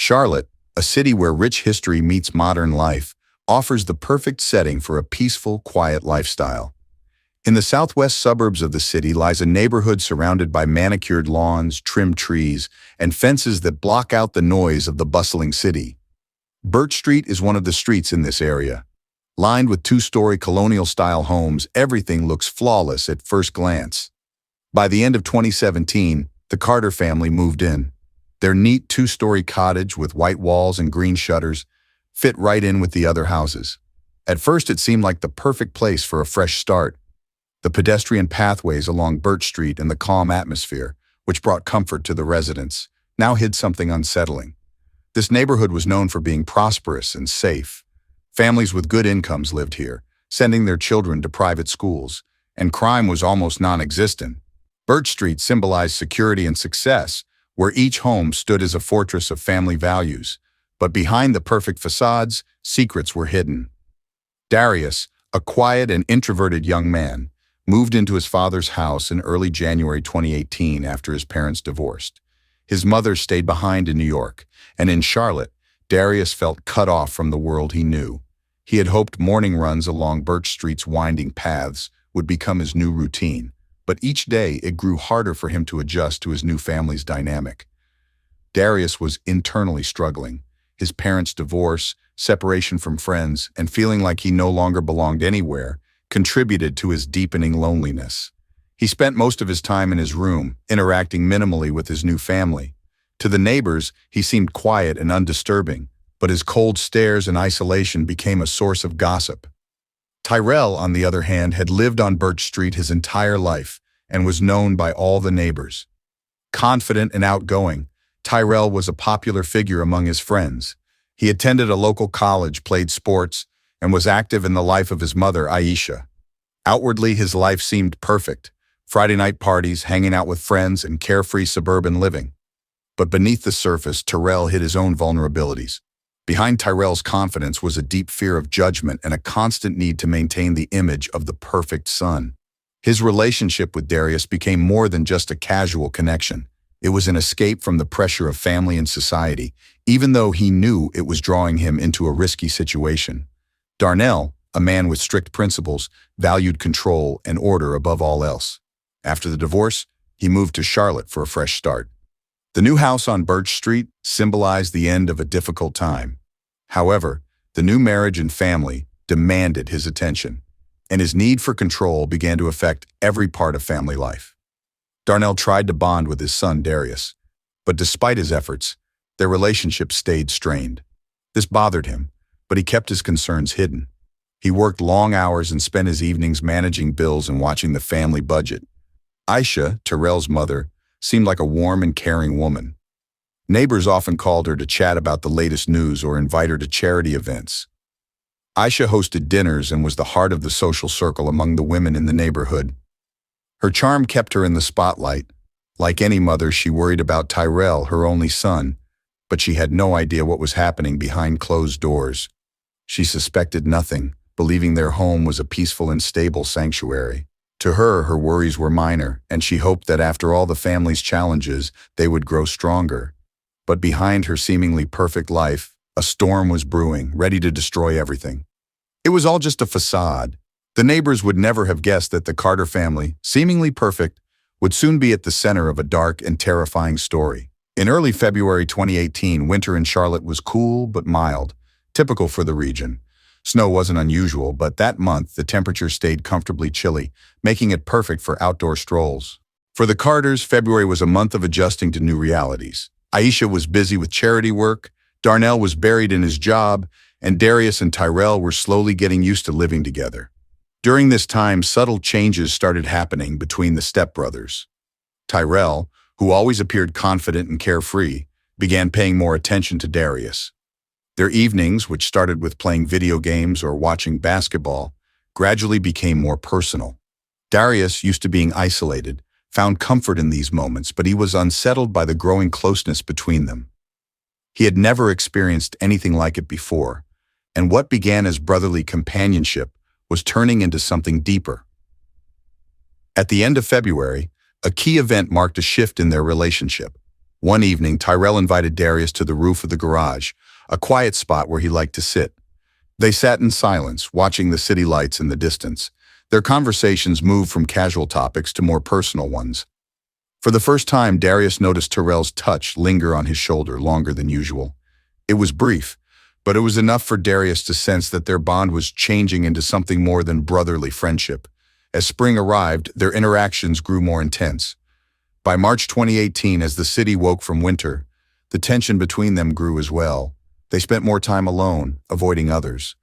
Charlotte, a city where rich history meets modern life, offers the perfect setting for a peaceful, quiet lifestyle. In the southwest suburbs of the city lies a neighborhood surrounded by manicured lawns, trimmed trees, and fences that block out the noise of the bustling city. Birch Street is one of the streets in this area. Lined with two-story colonial-style homes, everything looks flawless at first glance. By the end of 2017, the Carter family moved in. Their neat two-story cottage with white walls and green shutters fit right in with the other houses. At first, it seemed like the perfect place for a fresh start. The pedestrian pathways along Birch Street and the calm atmosphere, which brought comfort to the residents, now hid something unsettling. This neighborhood was known for being prosperous and safe. Families with good incomes lived here, sending their children to private schools, and crime was almost non-existent. Birch Street symbolized security and success, where each home stood as a fortress of family values. But behind the perfect facades, secrets were hidden. Darius, a quiet and introverted young man, moved into his father's house in early January 2018 after his parents divorced. His mother stayed behind in New York, and in Charlotte, Darius felt cut off from the world he knew. He had hoped morning runs along Birch Street's winding paths would become his new routine, but each day it grew harder for him to adjust to his new family's dynamic. Darius was internally struggling. His parents' divorce, separation from friends, and feeling like he no longer belonged anywhere contributed to his deepening loneliness. He spent most of his time in his room, interacting minimally with his new family. To the neighbors, he seemed quiet and undisturbing, but his cold stares and isolation became a source of gossip. Tyrell, on the other hand, had lived on Birch Street his entire life and was known by all the neighbors. Confident and outgoing, Tyrell was a popular figure among his friends. He attended a local college, played sports, and was active in the life of his mother, Aisha. Outwardly, his life seemed perfect. Friday night parties, hanging out with friends, and carefree suburban living. But beneath the surface, Tyrell hid his own vulnerabilities. Behind Tyrell's confidence was a deep fear of judgment and a constant need to maintain the image of the perfect son. His relationship with Darius became more than just a casual connection. It was an escape from the pressure of family and society, even though he knew it was drawing him into a risky situation. Darnell, a man with strict principles, valued control and order above all else. After the divorce, he moved to Charlotte for a fresh start. The new house on Birch Street symbolized the end of a difficult time. However, the new marriage and family demanded his attention, and his need for control began to affect every part of family life. Darnell tried to bond with his son Darius, but despite his efforts, their relationship stayed strained. This bothered him, but he kept his concerns hidden. He worked long hours and spent his evenings managing bills and watching the family budget. Aisha, Tyrell's mother, seemed like a warm and caring woman. Neighbors often called her to chat about the latest news or invite her to charity events. Aisha hosted dinners and was the heart of the social circle among the women in the neighborhood. Her charm kept her in the spotlight. Like any mother, she worried about Tyrell, her only son, but she had no idea what was happening behind closed doors. She suspected nothing, believing their home was a peaceful and stable sanctuary. To her, her worries were minor, and she hoped that after all the family's challenges, they would grow stronger. But behind her seemingly perfect life, a storm was brewing, ready to destroy everything. It was all just a facade. The neighbors would never have guessed that the Carter family, seemingly perfect, would soon be at the center of a dark and terrifying story. In early February 2018, winter in Charlotte was cool but mild, typical for the region. Snow wasn't unusual, but that month the temperature stayed comfortably chilly, making it perfect for outdoor strolls. For the Carters, February was a month of adjusting to new realities. Aisha was busy with charity work, Darnell was buried in his job, and Darius and Tyrell were slowly getting used to living together. During this time, subtle changes started happening between the stepbrothers. Tyrell, who always appeared confident and carefree, began paying more attention to Darius. Their evenings, which started with playing video games or watching basketball, gradually became more personal. Darius, used to being isolated, found comfort in these moments, but he was unsettled by the growing closeness between them. He had never experienced anything like it before, and what began as brotherly companionship was turning into something deeper. At the end of February, a key event marked a shift in their relationship. One evening, Tyrell invited Darius to the roof of the garage, a quiet spot where he liked to sit. They sat in silence, watching the city lights in the distance. Their conversations moved from casual topics to more personal ones. For the first time, Darius noticed Tyrell's touch linger on his shoulder longer than usual. It was brief, but it was enough for Darius to sense that their bond was changing into something more than brotherly friendship. As spring arrived, their interactions grew more intense. By March 2018, as the city woke from winter, the tension between them grew as well. They spent more time alone, avoiding others.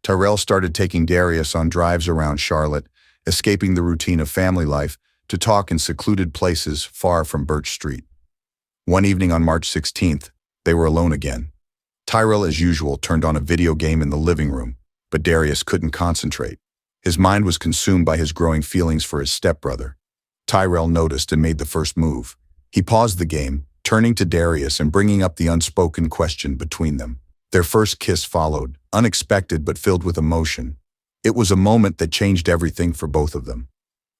Tyrell started taking Darius on drives around Charlotte, escaping the routine of family life, to talk in secluded places far from Birch Street. One evening on March 16th, they were alone again. Tyrell, as usual, turned on a video game in the living room, but Darius couldn't concentrate. His mind was consumed by his growing feelings for his stepbrother. Tyrell noticed and made the first move. He paused the game, turning to Darius and bringing up the unspoken question between them. Their first kiss followed, unexpected but filled with emotion. It was a moment that changed everything for both of them.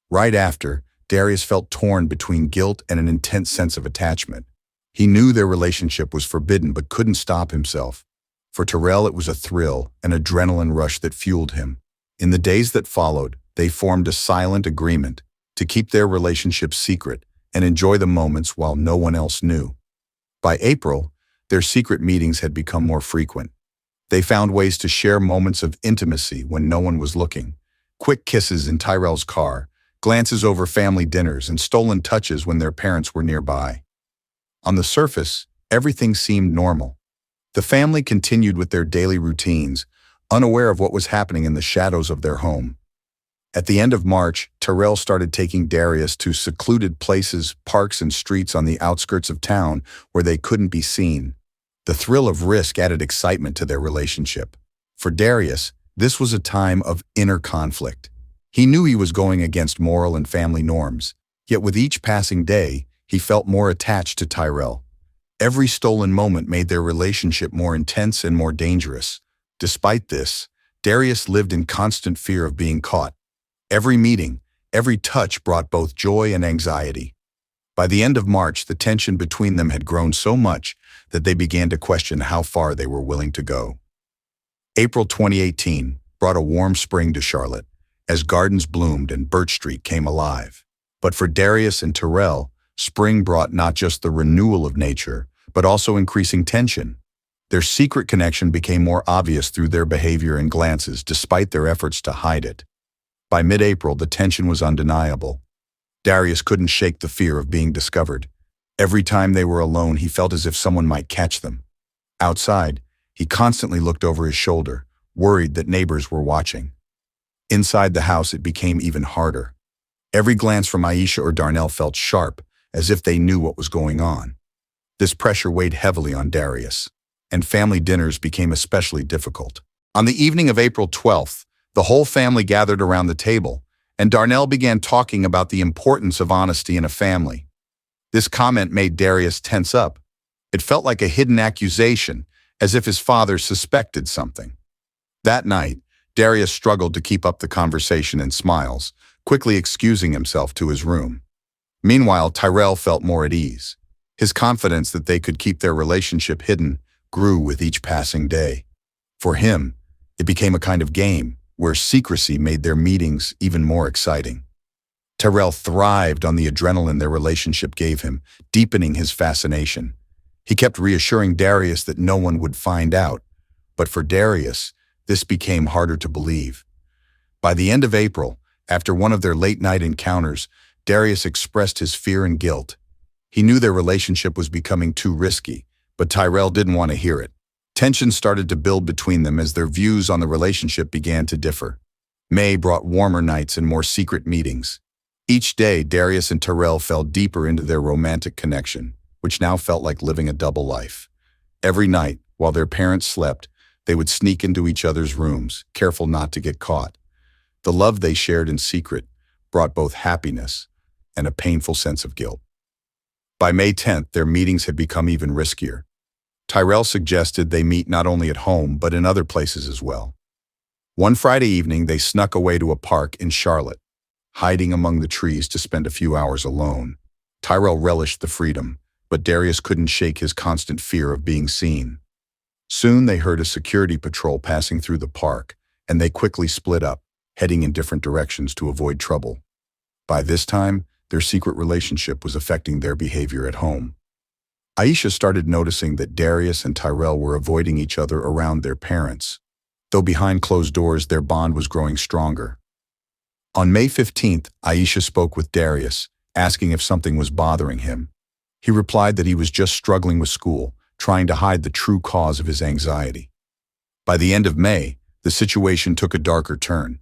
Right after, Darius felt torn between guilt and an intense sense of attachment. He knew their relationship was forbidden but couldn't stop himself. For Tyrell, it was a thrill, an adrenaline rush that fueled him. In the days that followed, they formed a silent agreement to keep their relationship secret and enjoy the moments while no one else knew. By April, their secret meetings had become more frequent. They found ways to share moments of intimacy when no one was looking. Quick kisses in Tyrell's car, glances over family dinners, and stolen touches when their parents were nearby. On the surface, everything seemed normal. The family continued with their daily routines, unaware of what was happening in the shadows of their home. At the end of March, Tyrell started taking Darius to secluded places, parks, and streets on the outskirts of town where they couldn't be seen. The thrill of risk added excitement to their relationship. For Darius, this was a time of inner conflict. He knew he was going against moral and family norms, yet with each passing day, he felt more attached to Tyrell. Every stolen moment made their relationship more intense and more dangerous. Despite this, Darius lived in constant fear of being caught. Every meeting, every touch brought both joy and anxiety. By the end of March, the tension between them had grown so much that they began to question how far they were willing to go. April 2018 brought a warm spring to Charlotte, as gardens bloomed and Birch Street came alive. But for Darius and Tyrell, spring brought not just the renewal of nature, but also increasing tension. Their secret connection became more obvious through their behavior and glances, despite their efforts to hide it. By mid-April, the tension was undeniable. Darius couldn't shake the fear of being discovered. Every time they were alone, he felt as if someone might catch them. Outside, he constantly looked over his shoulder, worried that neighbors were watching. Inside the house, it became even harder. Every glance from Aisha or Darnell felt sharp, as if they knew what was going on. This pressure weighed heavily on Darius, and family dinners became especially difficult. On the evening of April 12th, the whole family gathered around the table, and Darnell began talking about the importance of honesty in a family. This comment made Darius tense up. It felt like a hidden accusation, as if his father suspected something. That night, Darius struggled to keep up the conversation and smiles, quickly excusing himself to his room. Meanwhile, Tyrell felt more at ease. His confidence that they could keep their relationship hidden grew with each passing day. For him, it became a kind of game, where secrecy made their meetings even more exciting. Tyrell thrived on the adrenaline their relationship gave him, deepening his fascination. He kept reassuring Darius that no one would find out, but for Darius, this became harder to believe. By the end of April, after one of their late-night encounters, Darius expressed his fear and guilt. He knew their relationship was becoming too risky, but Tyrell didn't want to hear it. Tension started to build between them as their views on the relationship began to differ. May brought warmer nights and more secret meetings. Each day, Darius and Tyrell fell deeper into their romantic connection, which now felt like living a double life. Every night, while their parents slept, they would sneak into each other's rooms, careful not to get caught. The love they shared in secret brought both happiness and a painful sense of guilt. By May 10th, their meetings had become even riskier. Tyrell suggested they meet not only at home, but in other places as well. One Friday evening, they snuck away to a park in Charlotte, hiding among the trees to spend a few hours alone. Tyrell relished the freedom, but Darius couldn't shake his constant fear of being seen. Soon they heard a security patrol passing through the park, and they quickly split up, heading in different directions to avoid trouble. By this time, their secret relationship was affecting their behavior at home. Aisha started noticing that Darius and Tyrell were avoiding each other around their parents, though behind closed doors their bond was growing stronger. On May 15th, Aisha spoke with Darius, asking if something was bothering him. He replied that he was just struggling with school, trying to hide the true cause of his anxiety. By the end of May, the situation took a darker turn.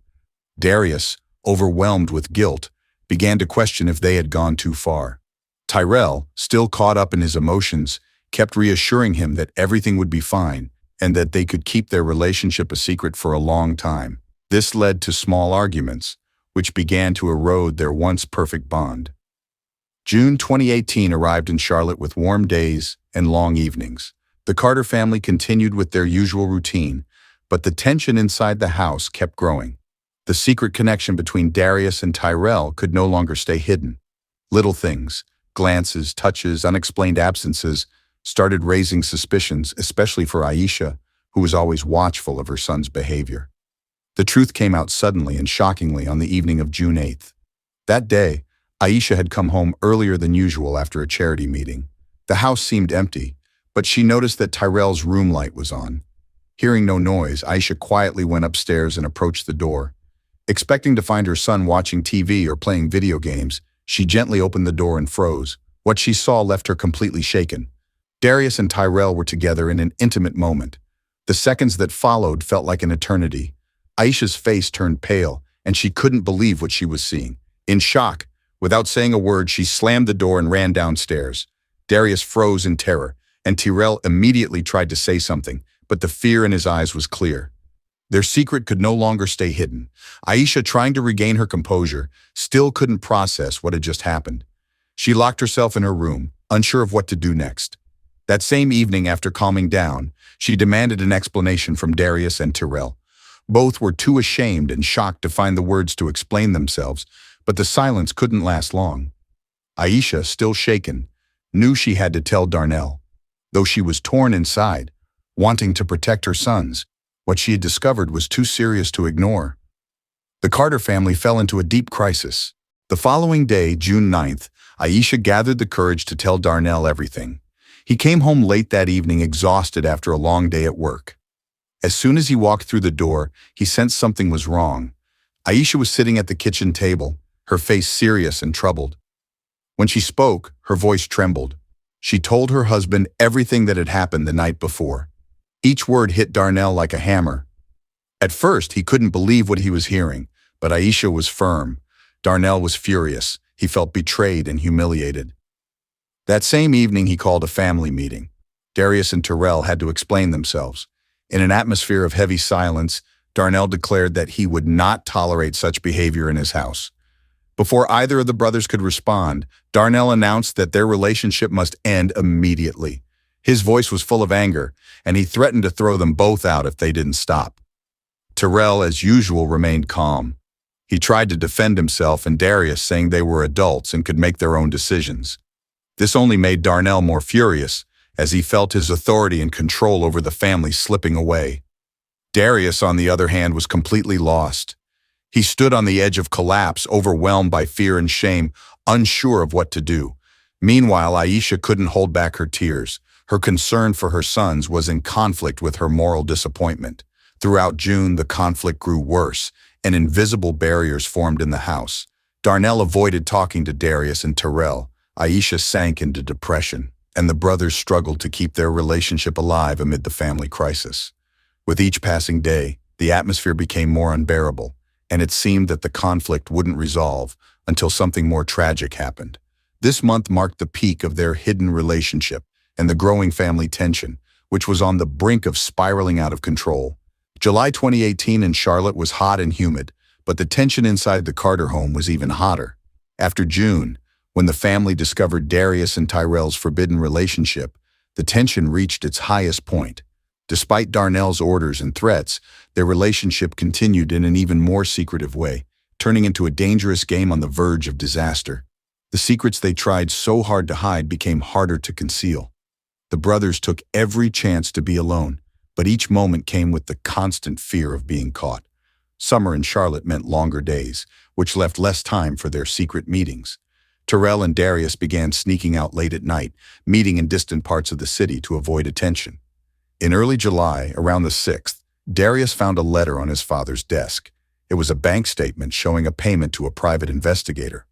Darius, overwhelmed with guilt, began to question if they had gone too far. Tyrell, still caught up in his emotions, kept reassuring him that everything would be fine and that they could keep their relationship a secret for a long time. This led to small arguments, which began to erode their once perfect bond. June 2018 arrived in Charlotte with warm days and long evenings. The Carter family continued with their usual routine, but the tension inside the house kept growing. The secret connection between Darius and Tyrell could no longer stay hidden. Little things, glances, touches, unexplained absences, started raising suspicions, especially for Aisha, who was always watchful of her son's behavior. The truth came out suddenly and shockingly on the evening of June 8th. That day, Aisha had come home earlier than usual after a charity meeting. The house seemed empty, but she noticed that Tyrell's room light was on. Hearing no noise, Aisha quietly went upstairs and approached the door. Expecting to find her son watching TV or playing video games, she gently opened the door and froze. What she saw left her completely shaken. Darius and Tyrell were together in an intimate moment. The seconds that followed felt like an eternity. Aisha's face turned pale, and she couldn't believe what she was seeing. In shock, without saying a word, she slammed the door and ran downstairs. Darius froze in terror, and Tyrell immediately tried to say something, but the fear in his eyes was clear. Their secret could no longer stay hidden. Aisha, trying to regain her composure, still couldn't process what had just happened. She locked herself in her room, unsure of what to do next. That same evening, after calming down, she demanded an explanation from Darius and Tyrell. Both were too ashamed and shocked to find the words to explain themselves, but the silence couldn't last long. Aisha, still shaken, knew she had to tell Darnell. Though she was torn inside, wanting to protect her sons, what she had discovered was too serious to ignore. The Carter family fell into a deep crisis. The following day, June 9th, Aisha gathered the courage to tell Darnell everything. He came home late that evening, exhausted after a long day at work. As soon as he walked through the door, he sensed something was wrong. Aisha was sitting at the kitchen table, her face serious and troubled. When she spoke, her voice trembled. She told her husband everything that had happened the night before. Each word hit Darnell like a hammer. At first, he couldn't believe what he was hearing, but Aisha was firm. Darnell was furious. He felt betrayed and humiliated. That same evening, he called a family meeting. Darius and Tyrell had to explain themselves. In an atmosphere of heavy silence, Darnell declared that he would not tolerate such behavior in his house. Before either of the brothers could respond, Darnell announced that their relationship must end immediately. His voice was full of anger, and he threatened to throw them both out if they didn't stop. Tyrell, as usual, remained calm. He tried to defend himself and Darius, saying they were adults and could make their own decisions. This only made Darnell more furious, as he felt his authority and control over the family slipping away. Darius, on the other hand, was completely lost. He stood on the edge of collapse, overwhelmed by fear and shame, unsure of what to do. Meanwhile, Aisha couldn't hold back her tears. Her concern for her sons was in conflict with her moral disappointment. Throughout June, the conflict grew worse, and invisible barriers formed in the house. Darnell avoided talking to Darius and Tyrell. Aisha sank into depression, and the brothers struggled to keep their relationship alive amid the family crisis. With each passing day, the atmosphere became more unbearable, and it seemed that the conflict wouldn't resolve until something more tragic happened. This month marked the peak of their hidden relationship and the growing family tension, which was on the brink of spiraling out of control. July 2018 in Charlotte was hot and humid, but the tension inside the Carter home was even hotter. After June, when the family discovered Darius and Tyrell's forbidden relationship, the tension reached its highest point. Despite Darnell's orders and threats, their relationship continued in an even more secretive way, turning into a dangerous game on the verge of disaster. The secrets they tried so hard to hide became harder to conceal. The brothers took every chance to be alone, but each moment came with the constant fear of being caught. Summer in Charlotte meant longer days, which left less time for their secret meetings. Terrell and Darius began sneaking out late at night, meeting in distant parts of the city to avoid attention. In early July, around the 6th, Darius found a letter on his father's desk. It was a bank statement showing a payment to a private investigator.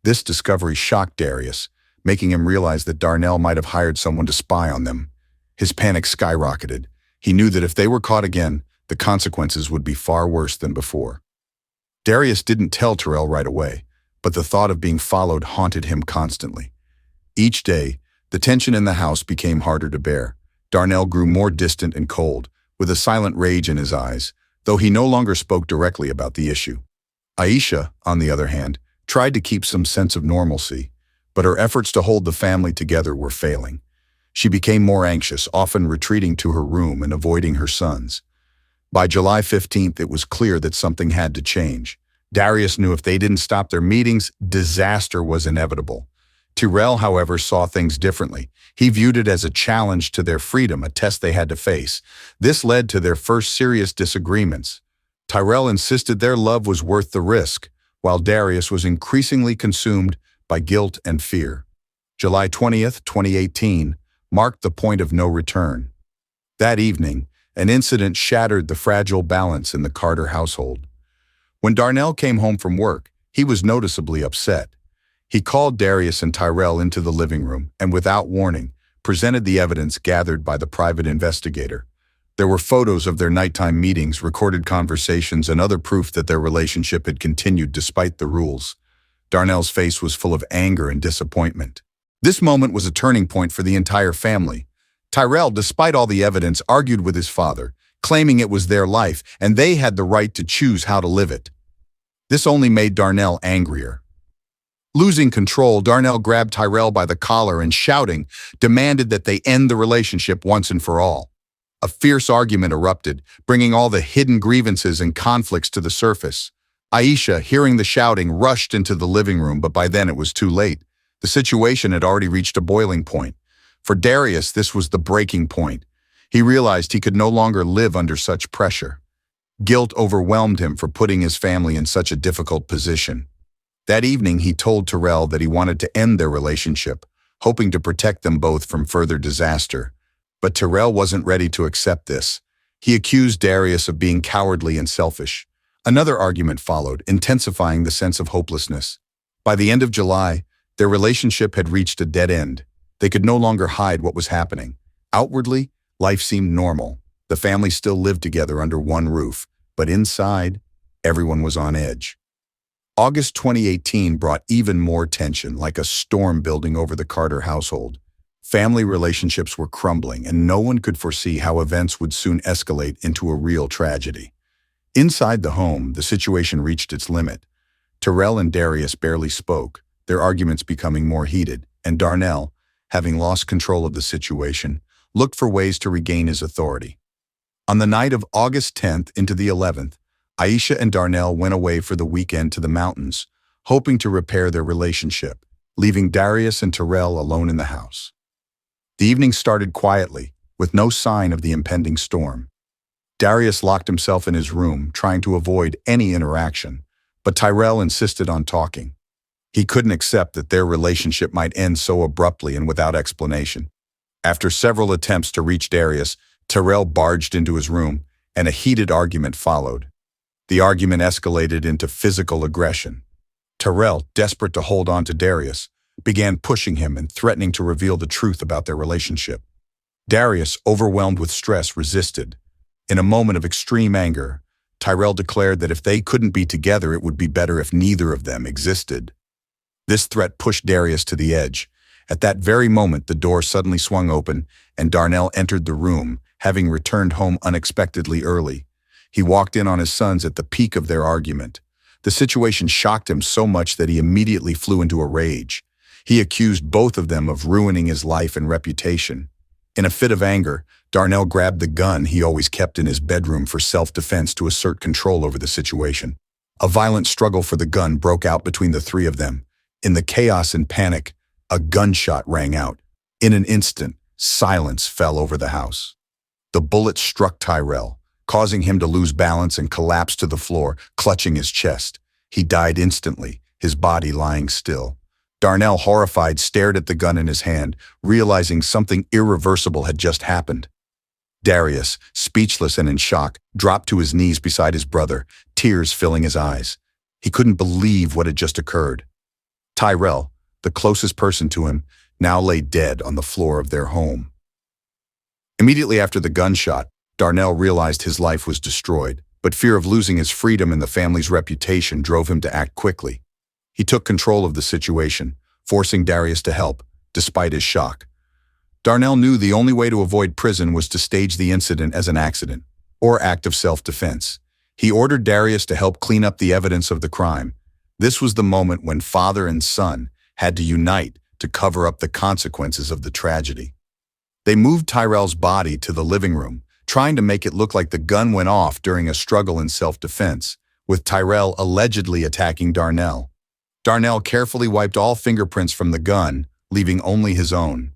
This discovery shocked Darius, making him realize that Darnell might have hired someone to spy on them. His panic skyrocketed. He knew that if they were caught again, the consequences would be far worse than before. Darius didn't tell Terrell right away, but the thought of being followed haunted him constantly. Each day, the tension in the house became harder to bear. Darnell grew more distant and cold, with a silent rage in his eyes, though he no longer spoke directly about the issue. Aisha, on the other hand, tried to keep some sense of normalcy, but her efforts to hold the family together were failing. She became more anxious, often retreating to her room and avoiding her sons. By July 15th, it was clear that something had to change. Darius knew if they didn't stop their meetings, disaster was inevitable. Terrell, however, saw things differently. He viewed it as a challenge to their freedom, a test they had to face. This led to their first serious disagreements. Tyrell insisted their love was worth the risk, while Darius was increasingly consumed by guilt and fear. July 20th, 2018, marked the point of no return. That evening, an incident shattered the fragile balance in the Carter household. When Darnell came home from work, he was noticeably upset. He called Darius and Tyrell into the living room and, without warning, presented the evidence gathered by the private investigator. There were photos of their nighttime meetings, recorded conversations, and other proof that their relationship had continued despite the rules. Darnell's face was full of anger and disappointment. This moment was a turning point for the entire family. Tyrell, despite all the evidence, argued with his father, claiming it was their life and they had the right to choose how to live it. This only made Darnell angrier. Losing control, Darnell grabbed Tyrell by the collar and, shouting, demanded that they end the relationship once and for all. A fierce argument erupted, bringing all the hidden grievances and conflicts to the surface. Aisha, hearing the shouting, rushed into the living room, but by then it was too late. The situation had already reached a boiling point. For Darius, this was the breaking point. He realized he could no longer live under such pressure. Guilt overwhelmed him for putting his family in such a difficult position. That evening, he told Terrell that he wanted to end their relationship, hoping to protect them both from further disaster. But Terrell wasn't ready to accept this. He accused Darius of being cowardly and selfish. Another argument followed, intensifying the sense of hopelessness. By the end of July, their relationship had reached a dead end. They could no longer hide what was happening. Outwardly, life seemed normal. The family still lived together under one roof, but inside, everyone was on edge. August 2018 brought even more tension, like a storm building over the Carter household. Family relationships were crumbling, and no one could foresee how events would soon escalate into a real tragedy. Inside the home, the situation reached its limit. Terrell and Darius barely spoke, their arguments becoming more heated, and Darnell, having lost control of the situation, looked for ways to regain his authority. On the night of August 10th into the 11th, Aisha and Darnell went away for the weekend to the mountains, hoping to repair their relationship, leaving Darius and Terrell alone in the house. The evening started quietly, with no sign of the impending storm. Darius locked himself in his room, trying to avoid any interaction, but Tyrell insisted on talking. He couldn't accept that their relationship might end so abruptly and without explanation. After several attempts to reach Darius, Terrell barged into his room, and a heated argument followed. The argument escalated into physical aggression. Terrell, desperate to hold on to Darius, began pushing him and threatening to reveal the truth about their relationship. Darius, overwhelmed with stress, resisted. In a moment of extreme anger, Tyrell declared that if they couldn't be together, it would be better if neither of them existed. This threat pushed Darius to the edge. At that very moment, the door suddenly swung open, and Darnell entered the room, having returned home unexpectedly early. He walked in on his sons at the peak of their argument. The situation shocked him so much that he immediately flew into a rage. He accused both of them of ruining his life and reputation. In a fit of anger, Darnell grabbed the gun he always kept in his bedroom for self-defense to assert control over the situation. A violent struggle for the gun broke out between the three of them. In the chaos and panic, a gunshot rang out. In an instant, silence fell over the house. The bullet struck Tyrell, causing him to lose balance and collapse to the floor, clutching his chest. He died instantly, his body lying still. Darnell, horrified, stared at the gun in his hand, realizing something irreversible had just happened. Darius, speechless and in shock, dropped to his knees beside his brother, tears filling his eyes. He couldn't believe what had just occurred. Tyrell, the closest person to him, now lay dead on the floor of their home. Immediately after the gunshot, Darnell realized his life was destroyed, but fear of losing his freedom and the family's reputation drove him to act quickly. He took control of the situation, forcing Darius to help, despite his shock. Darnell knew the only way to avoid prison was to stage the incident as an accident, or act of self-defense. He ordered Darius to help clean up the evidence of the crime. This was the moment when father and son had to unite to cover up the consequences of the tragedy. They moved Tyrell's body to the living room, trying to make it look like the gun went off during a struggle in self-defense, with Tyrell allegedly attacking Darnell. Darnell carefully wiped all fingerprints from the gun, leaving only his own.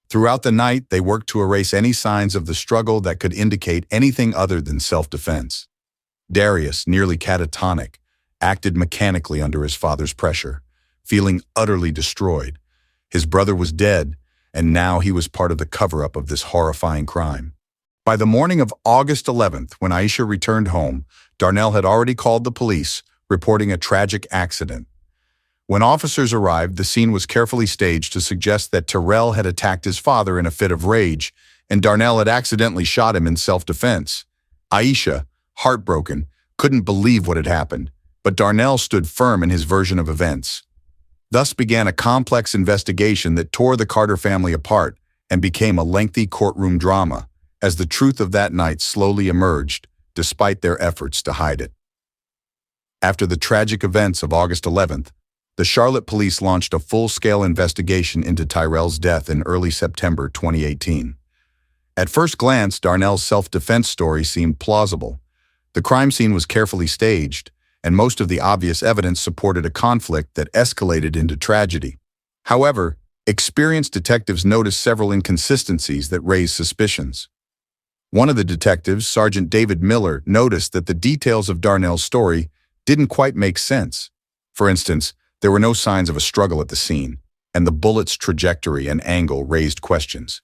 Throughout the night, they worked to erase any signs of the struggle that could indicate anything other than self-defense. Darius, nearly catatonic, acted mechanically under his father's pressure, feeling utterly destroyed. His brother was dead, and now he was part of the cover-up of this horrifying crime. By the morning of August 11th, when Aisha returned home, Darnell had already called the police, reporting a tragic accident. When officers arrived, the scene was carefully staged to suggest that Tyrell had attacked his father in a fit of rage, and Darnell had accidentally shot him in self-defense. Aisha, heartbroken, couldn't believe what had happened, but Darnell stood firm in his version of events. Thus began a complex investigation that tore the Carter family apart and became a lengthy courtroom drama, as the truth of that night slowly emerged, despite their efforts to hide it. After the tragic events of August 11th, the Charlotte police launched a full-scale investigation into Tyrell's death in early September 2018. At first glance, Darnell's self-defense story seemed plausible. The crime scene was carefully staged, and most of the obvious evidence supported a conflict that escalated into tragedy. However, experienced detectives noticed several inconsistencies that raised suspicions. One of the detectives, Sergeant David Miller, noticed that the details of Darnell's story didn't quite make sense. For instance, there were no signs of a struggle at the scene, and the bullet's trajectory and angle raised questions.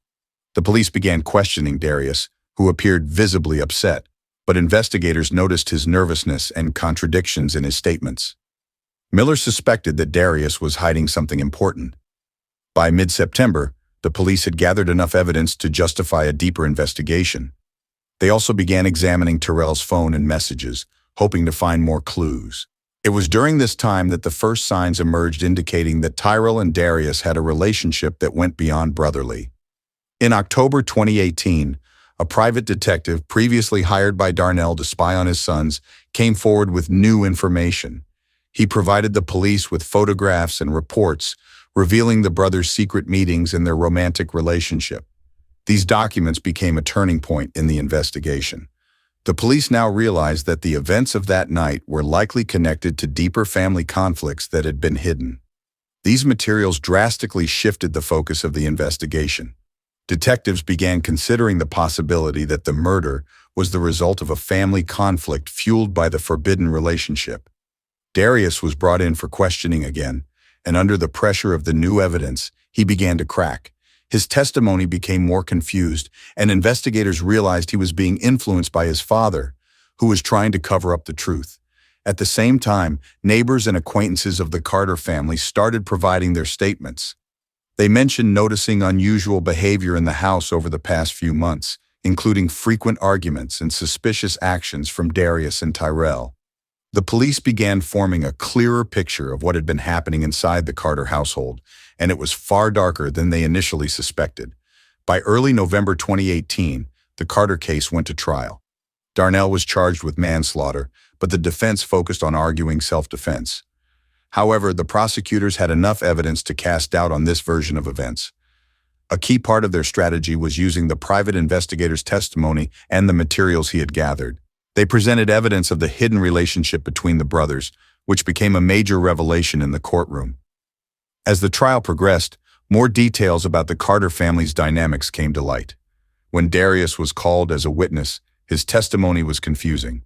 The police began questioning Darius, who appeared visibly upset, but investigators noticed his nervousness and contradictions in his statements. Miller suspected that Darius was hiding something important. By mid-September, the police had gathered enough evidence to justify a deeper investigation. They also began examining Tyrell's phone and messages, hoping to find more clues. It was during this time that the first signs emerged indicating that Tyrell and Darius had a relationship that went beyond brotherly. In October 2018, a private detective previously hired by Darnell to spy on his sons came forward with new information. He provided the police with photographs and reports revealing the brothers' secret meetings and their romantic relationship. These documents became a turning point in the investigation. The police now realized that the events of that night were likely connected to deeper family conflicts that had been hidden. These materials drastically shifted the focus of the investigation. Detectives began considering the possibility that the murder was the result of a family conflict fueled by the forbidden relationship. Darius was brought in for questioning again, and under the pressure of the new evidence, he began to crack. His testimony became more confused, and investigators realized he was being influenced by his father, who was trying to cover up the truth. At the same time, neighbors and acquaintances of the Carter family started providing their statements. They mentioned noticing unusual behavior in the house over the past few months, including frequent arguments and suspicious actions from Darius and Tyrell. The police began forming a clearer picture of what had been happening inside the Carter household, and it was far darker than they initially suspected. By early November 2018, the Carter case went to trial. Darnell was charged with manslaughter, but the defense focused on arguing self-defense. However, the prosecutors had enough evidence to cast doubt on this version of events. A key part of their strategy was using the private investigator's testimony and the materials he had gathered. They presented evidence of the hidden relationship between the brothers, which became a major revelation in the courtroom. As the trial progressed, more details about the Carter family's dynamics came to light. When Darius was called as a witness, his testimony was confusing.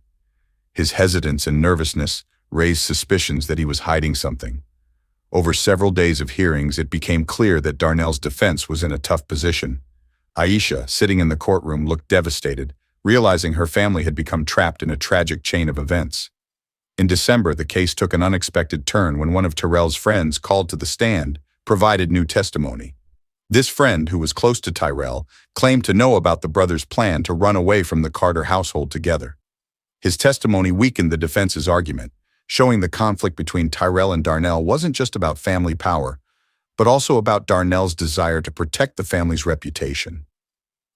His hesitance and nervousness raised suspicions that he was hiding something. Over several days of hearings, it became clear that Darnell's defense was in a tough position. Aisha, sitting in the courtroom, looked devastated, realizing her family had become trapped in a tragic chain of events. In December, the case took an unexpected turn when one of Tyrell's friends, called to the stand, provided new testimony. This friend, who was close to Tyrell, claimed to know about the brothers' plan to run away from the Carter household together. His testimony weakened the defense's argument, showing the conflict between Tyrell and Darnell wasn't just about family power, but also about Darnell's desire to protect the family's reputation.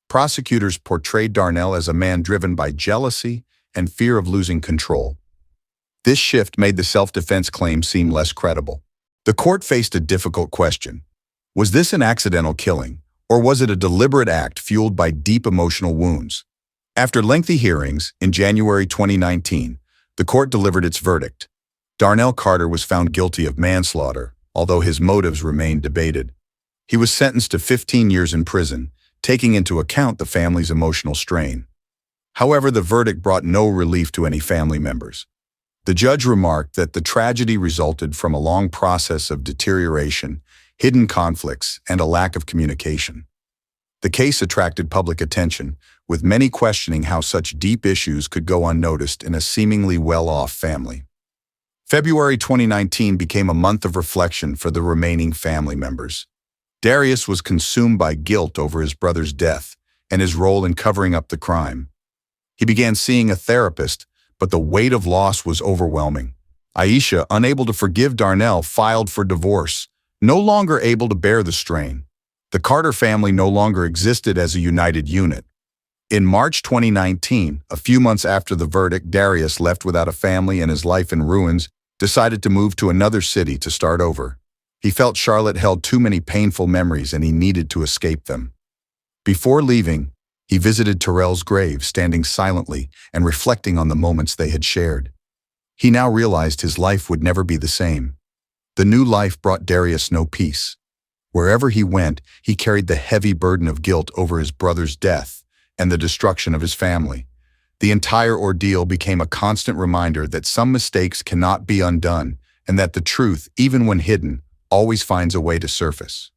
Prosecutors portrayed Darnell as a man driven by jealousy and fear of losing control. This shift made the self-defense claim seem less credible. The court faced a difficult question. Was this an accidental killing, or was it a deliberate act fueled by deep emotional wounds? After lengthy hearings, in January 2019, the court delivered its verdict. Darnell Carter was found guilty of manslaughter, although his motives remained debated. He was sentenced to 15 years in prison, taking into account the family's emotional strain. However, the verdict brought no relief to any family members. The judge remarked that the tragedy resulted from a long process of deterioration, hidden conflicts, and a lack of communication. The case attracted public attention, with many questioning how such deep issues could go unnoticed in a seemingly well-off family. February 2019 became a month of reflection for the remaining family members. Darius was consumed by guilt over his brother's death and his role in covering up the crime. He began seeing a therapist, but the weight of loss was overwhelming. Aisha, unable to forgive Darnell, filed for divorce, no longer able to bear the strain. The Carter family no longer existed as a united unit. In March 2019, a few months after the verdict, Darius, left without a family and his life in ruins, decided to move to another city to start over. He felt Charlotte held too many painful memories and he needed to escape them. Before leaving, he visited Tyrell's grave, standing silently and reflecting on the moments they had shared. He now realized his life would never be the same. The new life brought Darius no peace. Wherever he went, he carried the heavy burden of guilt over his brother's death and the destruction of his family. The entire ordeal became a constant reminder that some mistakes cannot be undone and that the truth, even when hidden, always finds a way to surface.